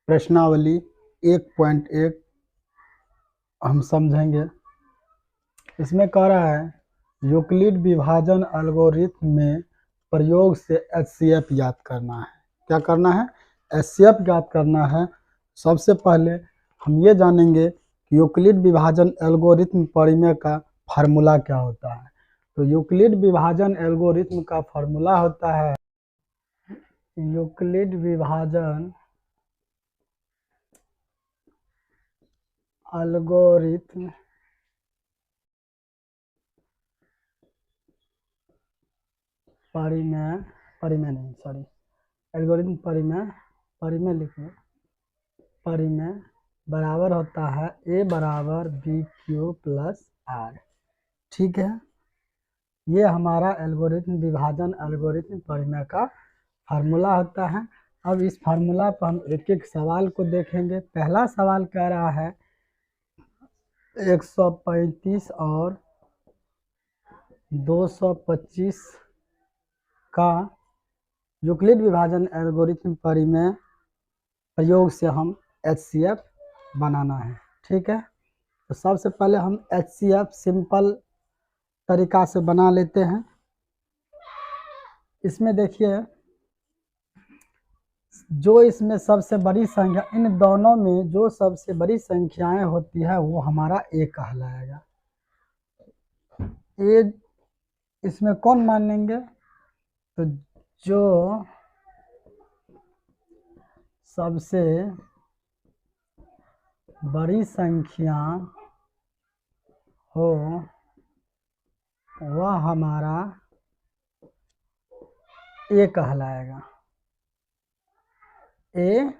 प्रश्नावली 1.1 हम समझेंगे। इसमें कह रहा है यूक्लिड विभाजन एल्गोरिथ्म में प्रयोग से एचसीएफ याद करना है। क्या करना है? एचसीएफ याद करना है। सबसे पहले हम ये जानेंगे कि यूक्लिड विभाजन एल्गोरिथ्म परिमेय का फार्मूला क्या होता है। तो यूक्लिड विभाजन एल्गोरिथ्म का फार्मूला होता है यूक्लिड विभाजन एल्गोरिथ्म एल्गोरिथ्म परिमेय लिखिए। परिमेय बराबर होता है A बराबर BQ प्लस R। ठीक है, ये हमारा एल्गोरिथ्म विभाजन एल्गोरिथ्म परिमेय का फार्मूला होता है। अब इस फार्मूला पर हम एक एक सवाल को देखेंगे। पहला सवाल कह रहा है 135 और 225 का यूक्लिड विभाजन एल्गोरिथ्म परिमेय प्रयोग से हम एचसीएफ बनाना है। ठीक है, तो सबसे पहले हम एचसीएफ सिंपल तरीका से बना लेते हैं। इसमें देखिए, जो इसमें सबसे बड़ी संख्या, इन दोनों में जो सबसे बड़ी संख्याएं होती है वो हमारा ए कहलाएगा। ए इसमें कौन मानेंगे? तो जो सबसे बड़ी संख्या हो वह हमारा ए कहलाएगा। ए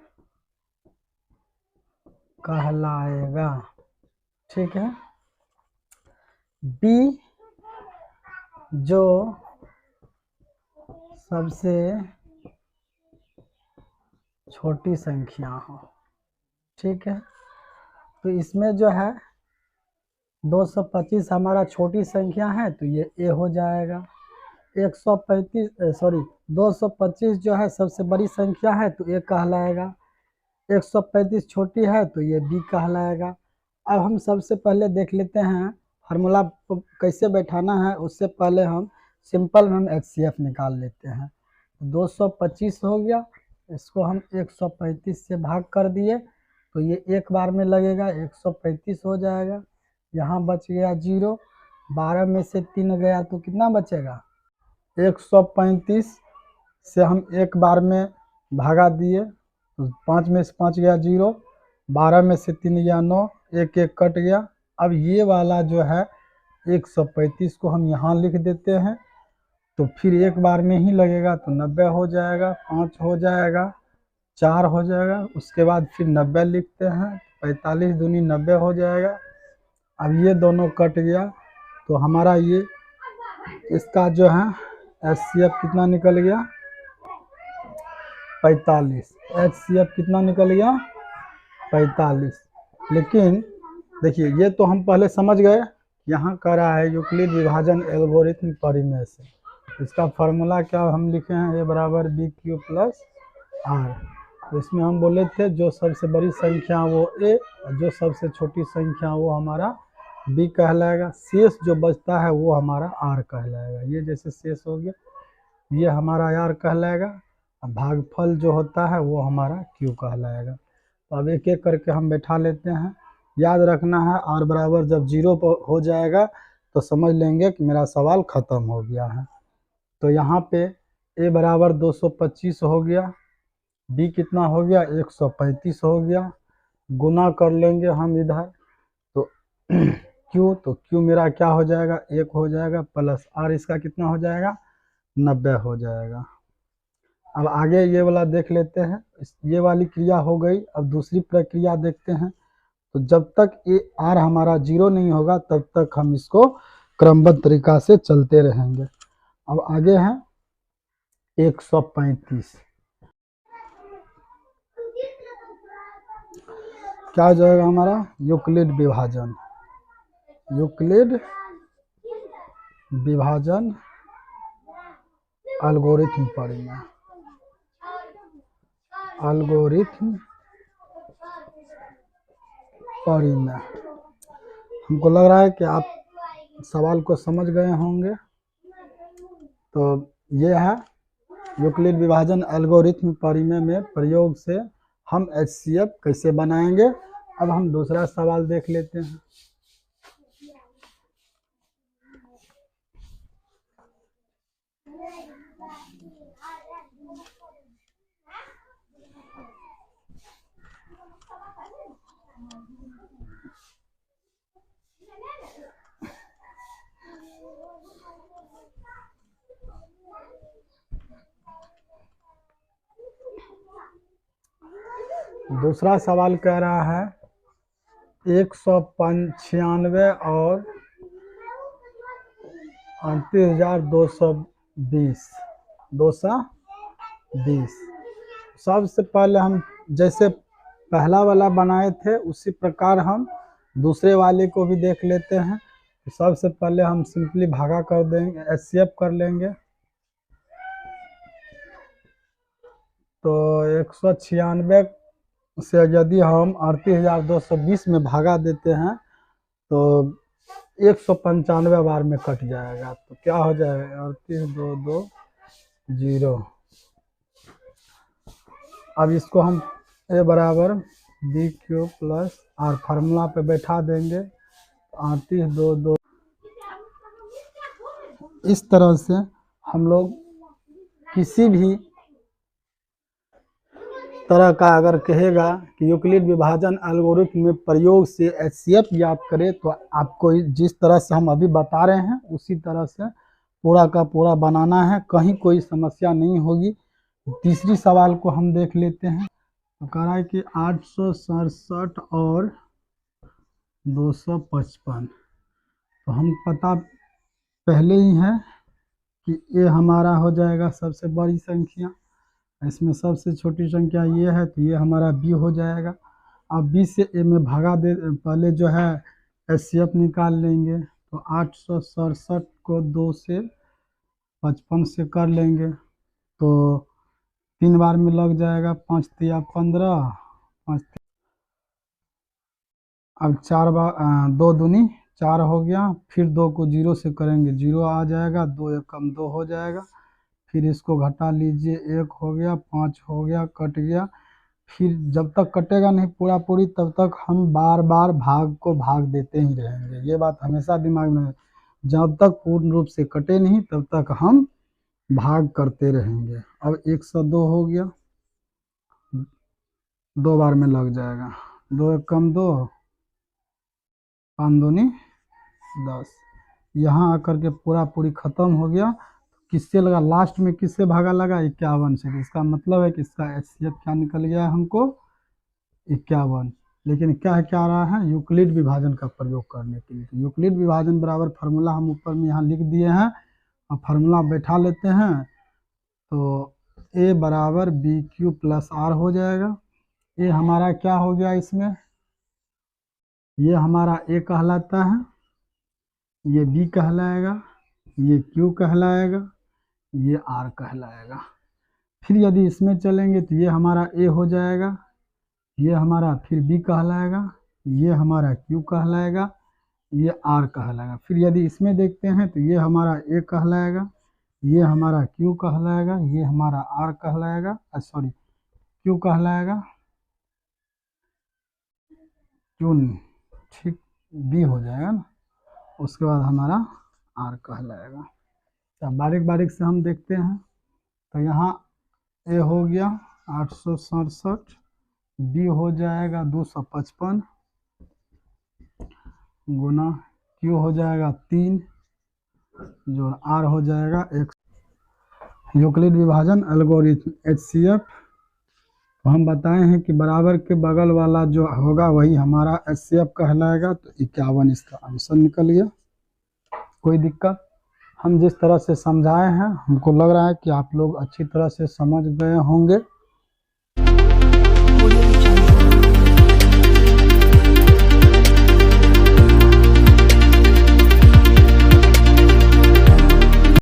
कहलाएगा। ठीक है, बी जो सबसे छोटी संख्या हो। ठीक है, तो इसमें जो है 225 हमारा छोटी संख्या है तो ये ए हो जाएगा। 225 जो है सबसे बड़ी संख्या है तो ए कहलाएगा। 135 छोटी है तो ये बी कहलाएगा। अब हम सबसे पहले देख लेते हैं फार्मूला कैसे बैठाना है। उससे पहले हम सिंपल में हम एचसीएफ निकाल लेते हैं। 225 हो गया, इसको हम 135 से भाग कर दिए तो ये एक बार में लगेगा, 135 हो जाएगा। यहाँ बच गया 0, 12 में से 3 गया तो कितना बचेगा? 135 से हम एक बार में भागा दिए तो 5 में से 5 गया 0, 12 में से 3 गया 9, एक एक कट गया। अब ये वाला जो है 135 को हम यहाँ लिख देते हैं तो फिर एक बार में ही लगेगा तो 90 हो जाएगा, 5 हो जाएगा, 4 हो जाएगा। उसके बाद फिर 90 लिखते हैं, 45 दूनी 90 हो जाएगा। अब ये दोनों कट गया तो हमारा ये इसका जो है एचसीएफ कितना निकल गया? 45। एचसीएफ कितना निकल गया? 45। लेकिन देखिए, ये तो हम पहले समझ गए। यहाँ कह रहा है यूक्लिड विभाजन एल्गोरिथ्म परिमेय से, इसका फार्मूला क्या हम लिखे हैं? ए बराबर BQ प्लस R। तो इसमें हम बोले थे जो सबसे बड़ी संख्या वो ए और जो सबसे छोटी संख्या वो हमारा बी कहलाएगा। शेष जो बचता है वो हमारा आर कहलाएगा। ये जैसे शेष हो गया, ये हमारा आर कहलाएगा। भागफल जो होता है वो हमारा क्यू कहलाएगा। तो अब एक एक करके हम बैठा लेते हैं। याद रखना है आर बराबर जब 0 पर हो जाएगा तो समझ लेंगे कि मेरा सवाल ख़त्म हो गया है। तो यहाँ पे ए बराबर 225 हो गया, बी कितना हो गया? 135 हो गया। गुना कर लेंगे हम इधर तो क्यू, तो क्यू मेरा क्या हो जाएगा? 1 हो जाएगा, प्लस आर इसका कितना हो जाएगा? 90 हो जाएगा। अब आगे ये वाला देख लेते हैं। ये वाली क्रिया हो गई। अब दूसरी प्रक्रिया देखते हैं। तो जब तक ये आर हमारा 0 नहीं होगा तब तक हम इसको क्रमबद्ध तरीका से चलते रहेंगे। अब आगे है 135। क्या हो जाएगा हमारा? यूक्लिड विभाजन। यूक्लिड विभाजन एल्गोरिथ्म परिमेय। एल्गोरिथ्म परिमेय। हमको लग रहा है कि आप सवाल को समझ गए होंगे। तो ये है यूक्लिड विभाजन एल्गोरिथ्म परिमेय में प्रयोग से हम HCF कैसे बनाएंगे। अब हम दूसरा सवाल देख लेते हैं। दूसरा सवाल कह रहा है 195 और 38,220। सबसे पहले हम जैसे पहला वाला बनाए थे उसी प्रकार हम दूसरे वाले को भी देख लेते हैं। तो सबसे पहले हम सिंपली भागा कर देंगे, HCF कर लेंगे। तो 196 से यदि हम 38,220 में भागा देते हैं तो 195 बार में कट जाएगा। तो क्या हो जाएगा 38,220। अब इसको हम A बराबर BQ प्लस R फार्मूला पे बैठा देंगे। 38,220 इस तरह से हम लोग किसी भी तरह का अगर कहेगा कि यूक्लिड विभाजन एल्गोरिथ्म में प्रयोग से HCF ज्ञात करें तो आपको जिस तरह से हम अभी बता रहे हैं उसी तरह से पूरा का पूरा बनाना है, कहीं कोई समस्या नहीं होगी। तीसरी सवाल को हम देख लेते हैं। तो कह रहा है कि 867 और 255। तो हम पता पहले ही है कि ये हमारा हो जाएगा सबसे बड़ी संख्या, इसमें सबसे छोटी संख्या ये है तो ये हमारा B हो जाएगा। अब B से A में भागा दे, पहले जो है HCF निकाल लेंगे। तो 867 को 2 से 55 से कर लेंगे तो 3 बार में लग जाएगा। 5 तिया 15, 5 अब 4 बार 2 दूनी 4 हो गया। फिर 2 को 0 से करेंगे, 0 आ जाएगा। 2 एक कम 2 हो जाएगा। फिर इसको घटा लीजिए, 1 हो गया, 5 हो गया, कट गया। फिर जब तक कटेगा नहीं पूरा पूरी तब तक हम बार बार भाग को भाग देते ही रहेंगे। ये बात हमेशा दिमाग में, जब तक पूर्ण रूप से कटे नहीं तब तक हम भाग करते रहेंगे। अब 102 हो गया, 2 बार में लग जाएगा। 2 एक कम 2, 5 दूनी 10। यहाँ आकर के पूरा पूरी खत्म हो गया। किससे लगा लास्ट में, किससे भागा लगा 51 से। इसका मतलब है कि इसका HCF क्या निकल गया है हमको 51। लेकिन क्या रहा है यूक्लिड विभाजन का प्रयोग करने के लिए। तो यूक्लिड विभाजन बराबर फार्मूला हम ऊपर में यहाँ लिख दिए हैं और फार्मूला बैठा लेते हैं। तो A बराबर BQ प्लस R हो जाएगा। ये हमारा क्या हो गया, इसमें ये हमारा A कहलाता है, ये B कहलाएगा, ये Q कहलाएगा, ये R कहलाएगा। फिर यदि इसमें चलेंगे तो ये हमारा A हो जाएगा, ये हमारा फिर B कहलाएगा, ये हमारा Q कहलाएगा, ये R कहलाएगा। फिर यदि इसमें देखते हैं तो ये हमारा A कहलाएगा, ये हमारा Q कहलाएगा, ये हमारा R कहलाएगा, सॉरी Q कहलाएगा, Q ठीक B हो जाएगा ना। उसके बाद हमारा R कहलाएगा। तो बारीक बारीक से हम देखते हैं। तो यहाँ A हो गया 867, B हो जाएगा 255 गुना Q हो जाएगा 3 जो R हो जाएगा 1। यूक्लिड विभाजन एल्गोरिथ्म HCF हम बताए हैं कि बराबर के बगल वाला जो होगा वही हमारा HCF कहलाएगा। तो 51 इसका आंसर निकल गया। कोई दिक्कत, हम जिस तरह से समझाए हैं हमको लग रहा है कि आप लोग अच्छी तरह से समझ गए होंगे।